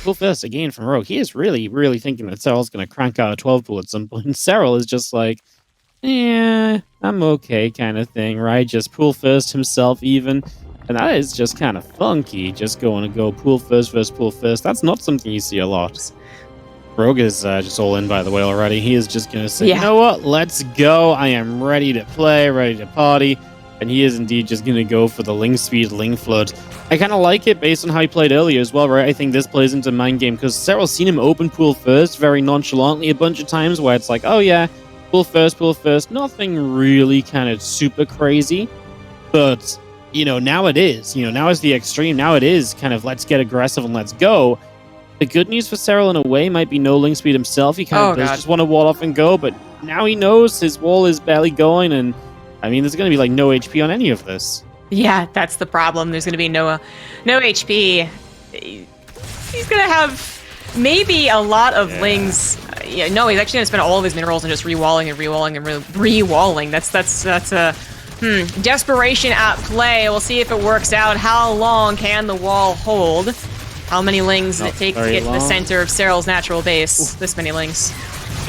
Full first again from Rogue. He is really, really thinking that Serral's going to crank out a 12 pool at some point. And Serral is just like, yeah, I'm okay kind of thing, right? Just pool first himself even. And that is just kind of funky, just going to go pool first versus pool first. That's not something you see a lot. Rogue is just all in, by the way, already. He is just going to say, you know what? Let's go. I am ready to play, ready to party. And he is indeed just going to go for the Ling Speed, Ling Flood. I kind of like it based on how he played earlier as well, right? I think this plays into mind game because Serral's seen him open pool first very nonchalantly a bunch of times where it's like, oh yeah, pool first. Nothing really kind of super crazy. But, you know, now it is. You know, now is the extreme. Now it is kind of let's get aggressive and let's go. The good news for Serral in a way might be no Ling Speed himself. He kind of does just want to wall off and go, but now he knows his wall is barely going and I mean, there's going to be like no HP on any of this. Yeah, that's the problem. There's going to be no HP. He's going to have maybe a lot of lings. No, he's actually going to spend all of his minerals and just re-walling and re-walling and re-walling. That's desperation at play. We'll see if it works out. How long can the wall hold? How many lings does it take to get to the center of Serral's natural base? Ooh. This many lings.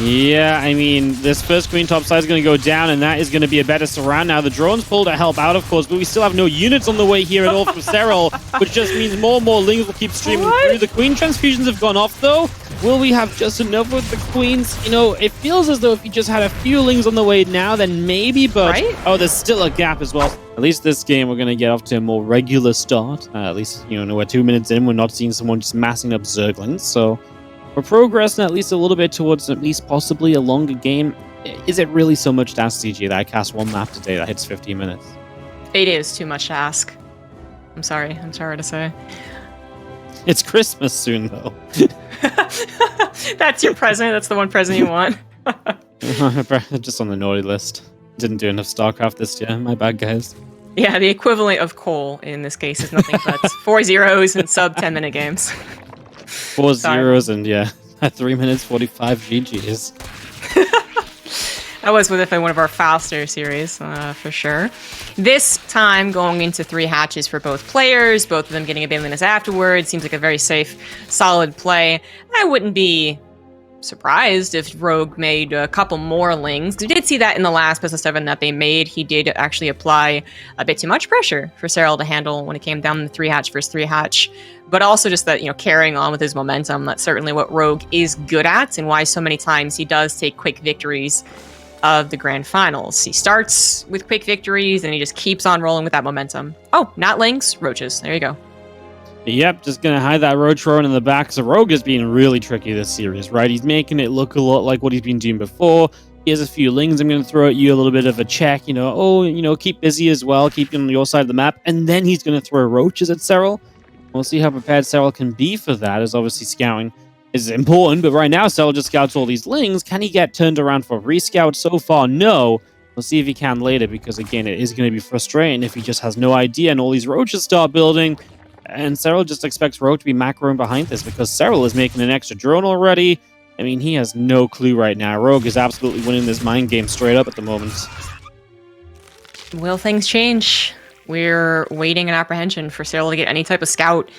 Yeah, I mean, this first green top side is going to go down, and that is going to be a better surround. Now, the drone's pulled to help out, of course, but we still have no units on the way here at all from Serral, which just means more and more lings will keep streaming through. The queen transfusions have gone off, though. Will we have just enough with the queens? You know, it feels as though if you just had a few lings on the way now, then maybe, but... Oh, there's still a gap as well. At least this game, we're going to get off to a more regular start. At least, you know, we're 2 minutes in. We're not seeing someone just massing up zerglings, so... We're progressing at least a little bit towards at least possibly a longer game. Is it really so much to ask, CG, that I cast one map today that hits 15 minutes? It is too much to ask. I'm sorry to say. It's Christmas soon, though. That's your present? That's the one present you want? Just on the naughty list. Didn't do enough Starcraft this year. My bad, guys. Yeah, the equivalent of coal in this case is nothing but 4 zeros and sub 10-minute games. 4 zeros and 3 minutes 45 GGs. That was within one of our faster series, for sure. This time going into 3 hatches for both players, both of them getting a baneless afterwards. Seems like a very safe, solid play. I wouldn't be surprised if Rogue made a couple more lings. We did see that in the last best of 7 that they made. He did actually apply a bit too much pressure for Serral to handle when it came down to 3 hatch versus 3 hatch. But also just that, you know, carrying on with his momentum, that's certainly what Rogue is good at and why so many times he does take quick victories of the grand finals. He starts with quick victories and he just keeps on rolling with that momentum. Oh, not lings, roaches. There you go. Yep, just gonna hide that roach rowan in the back. So Rogue is being really tricky this series, right? He's making it look a lot like what he's been doing before. He has a few lings. I'm gonna throw at you a little bit of a check, you know, keep busy as well, keep on your side of the map, and then he's gonna throw roaches at Serral. We'll see how prepared Serral can be for that, as obviously scouting is important, but right now Serral just scouts all these lings. Can he get turned around for rescout? So far, no. We'll see if he can later, because again, it is going to be frustrating if he just has no idea and all these roaches start building. And Serral just expects Rogue to be macroing behind this, because Serral is making an extra drone already. I mean, he has no clue right now. Rogue is absolutely winning this mind game straight up at the moment. Will things change? We're waiting in apprehension for Serral to get any type of scout.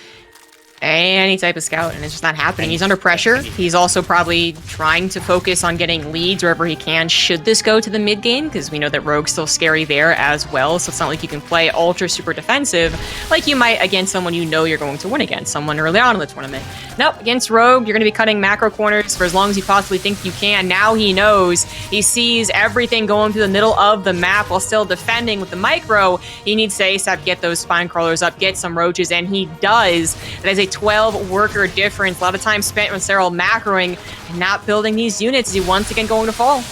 And it's just not happening. He's under pressure. He's also probably trying to focus on getting leads wherever he can, should this go to the mid game, because we know that Rogue's still scary there as well, so it's not like you can play ultra super defensive like you might against someone you know you're going to win against, someone early on in the tournament. Nope, against Rogue, you're going to be cutting macro corners for as long as you possibly think you can. Now he knows. He sees everything going through the middle of the map while still defending with the micro. He needs to ASAP get those spine crawlers up, get some roaches, and he does. That is a 12 worker difference. A lot of time spent with Serral macroing and not building these units. Is he once again going to fall?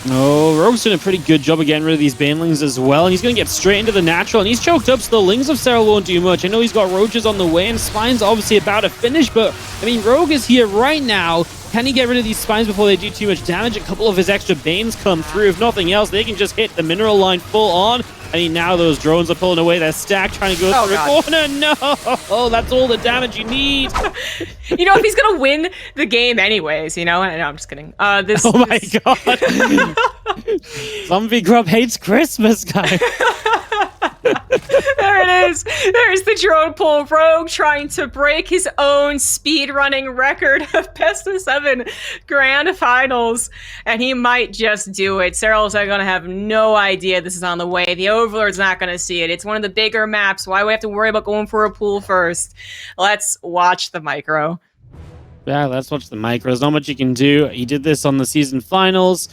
No, Rogue's doing a pretty good job of getting rid of these banelings as well, and he's going to get straight into the natural, and he's choked up, so the lings of Serral won't do much. I know he's got roaches on the way, and Spine's obviously about to finish, but, I mean, Rogue is here right now. Can he get rid of these Spines before they do too much damage? A couple of his extra Banes come through. If nothing else, they can just hit the mineral line full on. I mean, now those drones are pulling away. They're stacked, trying to go through a corner. No! Oh, that's all the damage you need. You know, if he's going to win the game anyways, you know? No, I'm just kidding. My God. Zombiegrub hates Christmas, guys. There it is. There's the drone pull. Rogue trying to break his own speedrunning record of best of 7 grand finals. And he might just do it. Serral's going to have no idea this is on the way. The Overlord's not going to see it. It's one of the bigger maps. Why do we have to worry about going for a pool first? Let's watch the micro. Yeah, let's watch the micro. There's not much you can do. He did this on the season finals.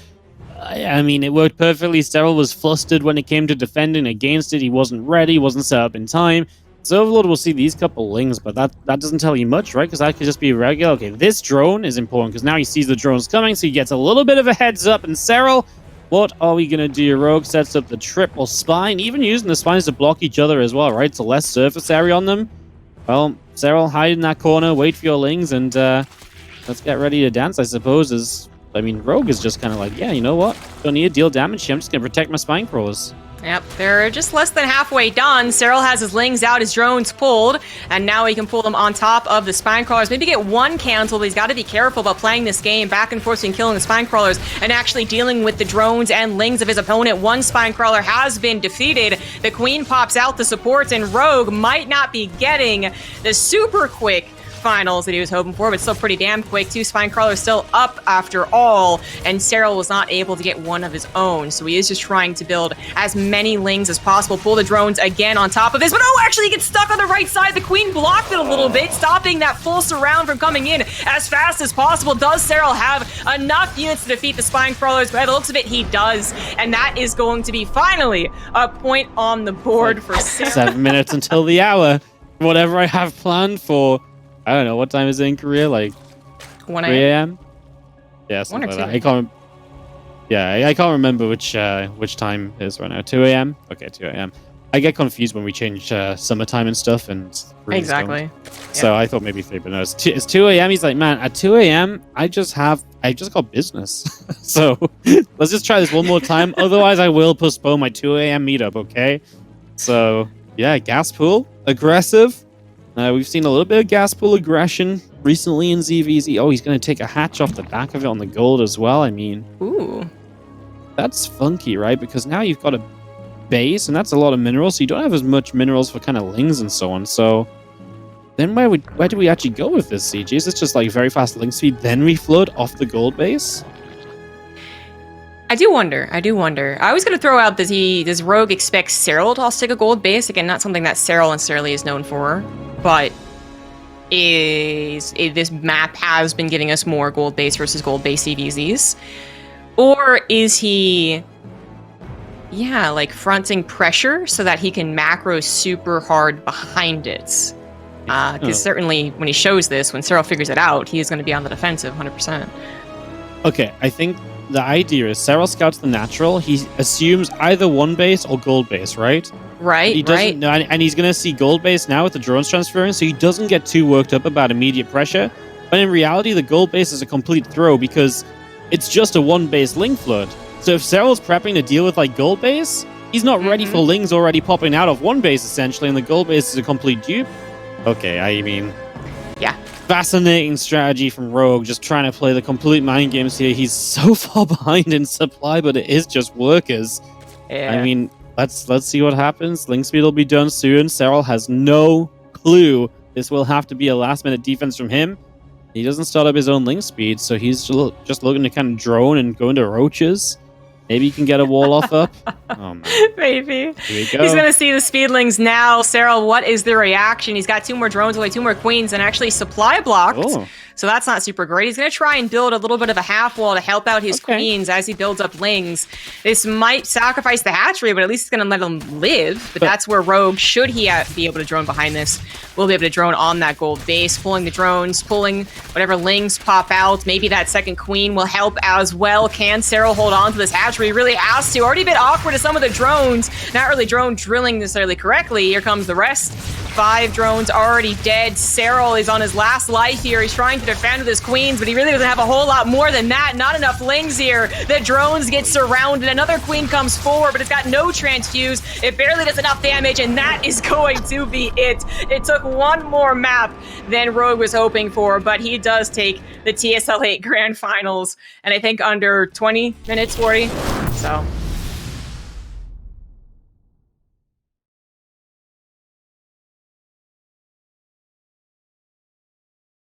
I mean, it worked perfectly. Serral was flustered when it came to defending against it. He wasn't ready, wasn't set up in time. So Overlord will see these couple lings, but that doesn't tell you much, right? Because that could just be regular. Okay, this drone is important because now he sees the drones coming, so he gets a little bit of a heads up. And Serral, what are we going to do? Rogue sets up the triple spine, even using the spines to block each other as well, right? So less surface area on them. Well, Serral, hide in that corner, wait for your lings, and let's get ready to dance, I suppose. Rogue is just kind of like, yeah, you know what? Don't need to deal damage here. I'm just going to protect my spine crawlers. Yep, they're just less than halfway done. Serral has his lings out, his drones pulled, and now he can pull them on top of the spine crawlers. Maybe get one cancel, but he's got to be careful about playing this game back and forth and killing the spine crawlers and actually dealing with the drones and lings of his opponent. One spine crawler has been defeated. The queen pops out the supports, and Rogue might not be getting the super quick finals that he was hoping for, but still pretty damn quick. 2 spine crawlers still up after all, and Serral was not able to get one of his own, so he is just trying to build as many lings as possible. Pull the drones again on top of this, but actually he gets stuck on the right side. The queen blocked it a little bit, stopping that full surround from coming in as fast as possible. Does Serral have enough units to defeat the spine crawlers? By the looks of it, he does, and that is going to be finally a point on the board for Serral. 7 minutes until the hour. Whatever I have planned for, I don't know, what time is it in Korea? Like 1 3 a.m.? Yeah, something like that. I can't remember which time it is right now. 2 a.m.? Okay, 2 a.m. I get confused when we change summertime and stuff, and exactly. So I thought maybe 3, but no, it's 2 a.m. He's like, man, at 2 a.m. I just got business. So let's just try this one more time. Otherwise, I will postpone my 2 a.m. meetup, okay? So yeah, gas pool, aggressive. We've seen a little bit of gas pool aggression recently in ZVZ. Oh, he's going to take a hatch off the back of it on the gold as well. I mean, ooh, that's funky, right? Because now you've got a base, and that's a lot of minerals. So you don't have as much minerals for kind of lings and so on. So then where do we actually go with this, CG? Is this just like very fast ling speed, then reflood off the gold base? I do wonder. I was going to throw out, does Rogue expect Serral to also take a gold base? Again, not something that Serral necessarily is known for, but this map has been getting us more gold base versus gold base CVZs. Or is he, fronting pressure so that he can macro super hard behind it? Because certainly when he shows this, when Serral figures it out, he is going to be on the defensive 100%. Okay, I think the idea is Serral scouts the natural. He assumes either one base or gold base, right? Right, he doesn't know, and he's going to see gold base now with the drones transferring, so he doesn't get too worked up about immediate pressure. But in reality, the gold base is a complete throw because it's just a one base ling flood. So if Serral's prepping to deal with like gold base, he's not ready for lings already popping out of one base essentially, and the gold base is a complete dupe. Okay, I mean, yeah. Fascinating strategy from Rogue, just trying to play the complete mind games here. He's so far behind in supply, but it is just workers. Yeah. I mean, let's see what happens. Ling speed will be done soon. Serral has no clue. This will have to be a last-minute defense from him. He doesn't start up his own ling speed, so he's just looking to kind of drone and go into roaches. Maybe he can get a wall off up. Oh, man. Maybe. Here we go. He's going to see the speedlings now. Serral, what is the reaction? He's got 2 more drones away, 2 more queens, and actually supply blocked. Oh. So that's not super great. He's going to try and build a little bit of a half wall to help out his queens as he builds up lings. This might sacrifice the hatchery, but at least it's going to let him live. But that's where Rogue, should he be able to drone behind this, will be able to drone on that gold base, pulling the drones, pulling whatever lings pop out. Maybe that second queen will help as well. Can Serral hold on to this hatchery? He really has to. Already a bit awkward to some of the drones. Not really drone drilling necessarily correctly. Here comes the rest. 5 drones already dead. Serral is on his last life here. He's trying to defend with his queens, but he really doesn't have a whole lot more than that. Not enough lings here. The drones get surrounded. Another queen comes forward, but it's got no transfuse. It barely does enough damage, and that is going to be it. It took one more map than Rogue was hoping for, but he does take the TSL 8 Grand Finals, and I think under 20 minutes, 40. So